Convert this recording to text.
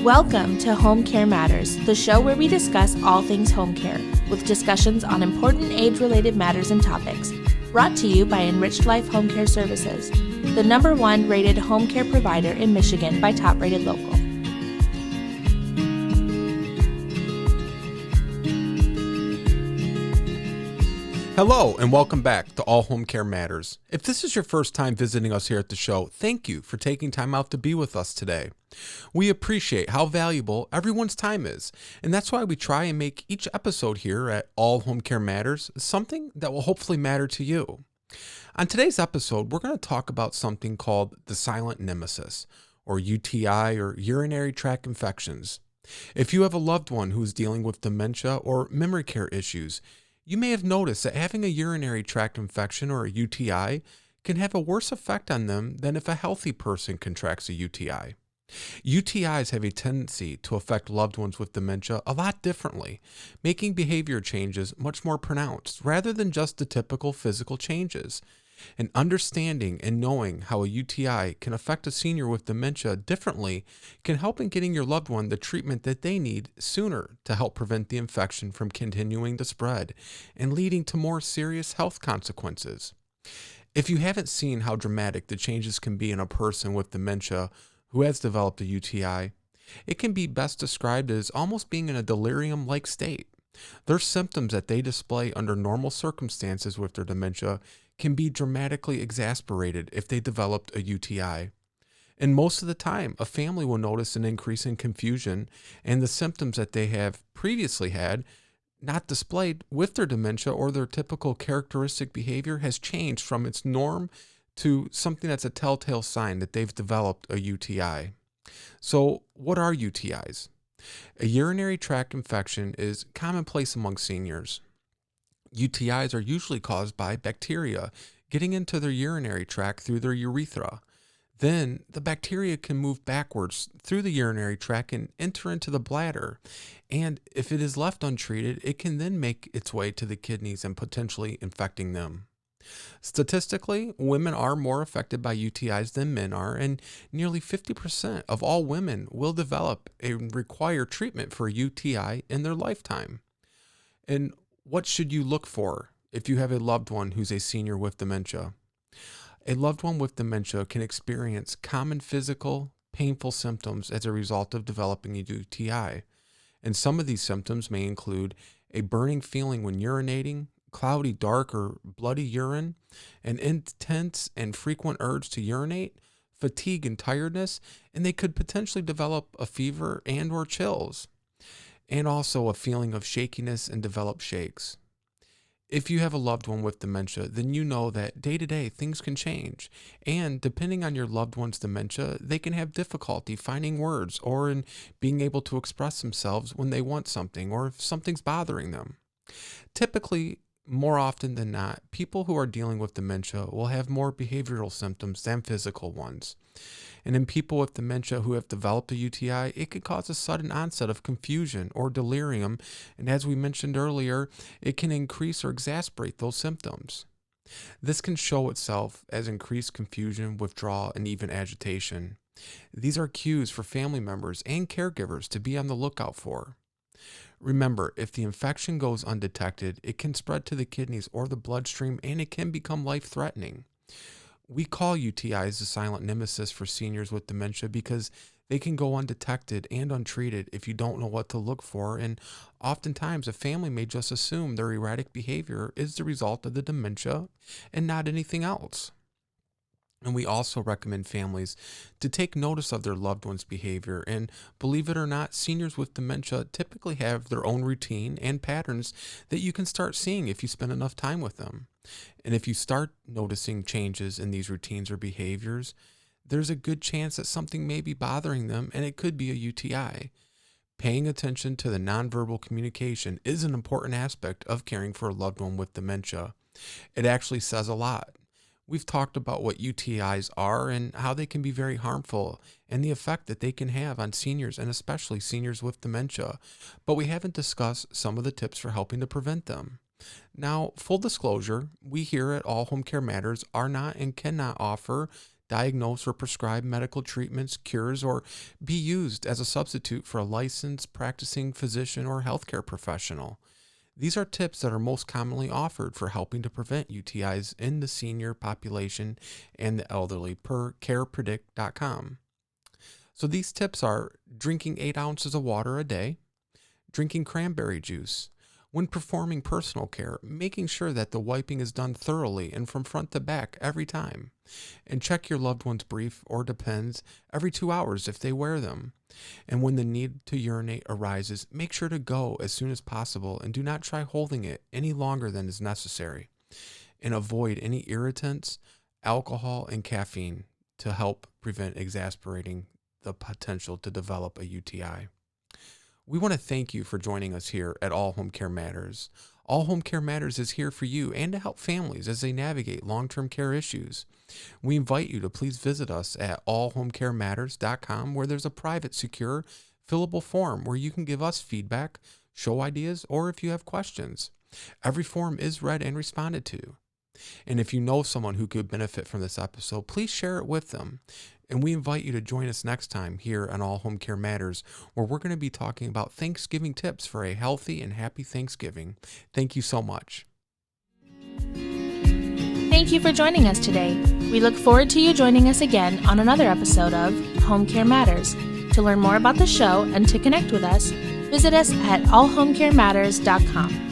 Welcome to Home Care Matters, the show where we discuss all things home care, with discussions on important age-related matters and topics. Brought to you by Enriched Life Home Care Services, the #1 rated home care provider in Michigan by Top Rated Local. Hello and welcome back to All Home Care Matters. If this is your first time visiting us here at the show, thank you for taking time out to be with us today. We appreciate how valuable everyone's time is, and that's why we try and make each episode here at All Home Care Matters something that will hopefully matter to you. On today's episode, we're going to talk about something called the silent nemesis, or UTI, or urinary tract infections. If you have a loved one who is dealing with dementia or memory care issues, you may have noticed that having a urinary tract infection or a UTI can have a worse effect on them than if a healthy person contracts a UTI. UTIs have a tendency to affect loved ones with dementia a lot differently, making behavior changes much more pronounced rather than just the typical physical changes. And understanding and knowing how a UTI can affect a senior with dementia differently can help in getting your loved one the treatment that they need sooner to help prevent the infection from continuing to spread and leading to more serious health consequences. If you haven't seen how dramatic the changes can be in a person with dementia who has developed a UTI, it can be best described as almost being in a delirium-like state. Their symptoms that they display under normal circumstances with their dementia can be dramatically exasperated if they developed a UTI. And most of the time, a family will notice an increase in confusion and the symptoms that they have previously had not displayed with their dementia, or their typical characteristic behavior has changed from its norm to something that's a telltale sign that they've developed a UTI. So what are UTIs? A urinary tract infection is commonplace among seniors. UTIs are usually caused by bacteria getting into their urinary tract through their urethra. Then the bacteria can move backwards through the urinary tract and enter into the bladder. And if it is left untreated, it can then make its way to the kidneys and potentially infecting them. Statistically, women are more affected by UTIs than men are, and nearly 50% of all women will develop and require treatment for a UTI in their lifetime. And what should you look for if you have a loved one who's a senior with dementia? A loved one with dementia can experience common physical, painful symptoms as a result of developing a UTI. And some of these symptoms may include a burning feeling when urinating, cloudy, dark, or bloody urine, an intense and frequent urge to urinate, fatigue and tiredness, and they could potentially develop a fever and or chills, and also a feeling of shakiness and develop shakes. If you have a loved one with dementia, then you know that day to day things can change, and depending on your loved one's dementia, they can have difficulty finding words or in being able to express themselves when they want something or if something's bothering them. Typically, more often than not, people who are dealing with dementia will have more behavioral symptoms than physical ones. And in people with dementia who have developed a UTI, it could cause a sudden onset of confusion or delirium, and as we mentioned earlier, it can increase or exacerbate those symptoms. This can show itself as increased confusion, withdrawal, and even agitation. These are cues for family members and caregivers to be on the lookout for. Remember, if the infection goes undetected, it can spread to the kidneys or the bloodstream, and it can become life-threatening. We call UTIs the silent nemesis for seniors with dementia because they can go undetected and untreated if you don't know what to look for, and oftentimes a family may just assume their erratic behavior is the result of the dementia and not anything else. And we also recommend families to take notice of their loved one's behavior. And believe it or not, seniors with dementia typically have their own routine and patterns that you can start seeing if you spend enough time with them. And if you start noticing changes in these routines or behaviors, there's a good chance that something may be bothering them, and it could be a UTI. Paying attention to the nonverbal communication is an important aspect of caring for a loved one with dementia. It actually says a lot. We've talked about what UTIs are and how they can be very harmful and the effect that they can have on seniors, and especially seniors with dementia, but we haven't discussed some of the tips for helping to prevent them. Now, full disclosure, we here at All Home Care Matters are not and cannot offer diagnose or prescribe medical treatments, cures, or be used as a substitute for a licensed practicing physician or healthcare professional. These are tips that are most commonly offered for helping to prevent UTIs in the senior population and the elderly per carepredict.com. So these tips are drinking 8 ounces of water a day, drinking cranberry juice, when performing personal care, making sure that the wiping is done thoroughly and from front to back every time, and check your loved one's brief or depends every 2 hours if they wear them. And when the need to urinate arises, make sure to go as soon as possible and do not try holding it any longer than is necessary. And avoid any irritants, alcohol, and caffeine to help prevent exacerbating the potential to develop a UTI. We want to thank you for joining us here at All Home Care Matters. All Home Care Matters is here for you and to help families as they navigate long-term care issues. We invite you to please visit us at allhomecarematters.com, where there's a private, secure, fillable form where you can give us feedback, show ideas, or if you have questions. Every form is read and responded to. And if you know someone who could benefit from this episode, please share it with them. And we invite you to join us next time here on All Home Care Matters, where we're going to be talking about Thanksgiving tips for a healthy and happy Thanksgiving. Thank you so much. Thank you for joining us today. We look forward to you joining us again on another episode of Home Care Matters. To learn more about the show and to connect with us, visit us at allhomecarematters.com.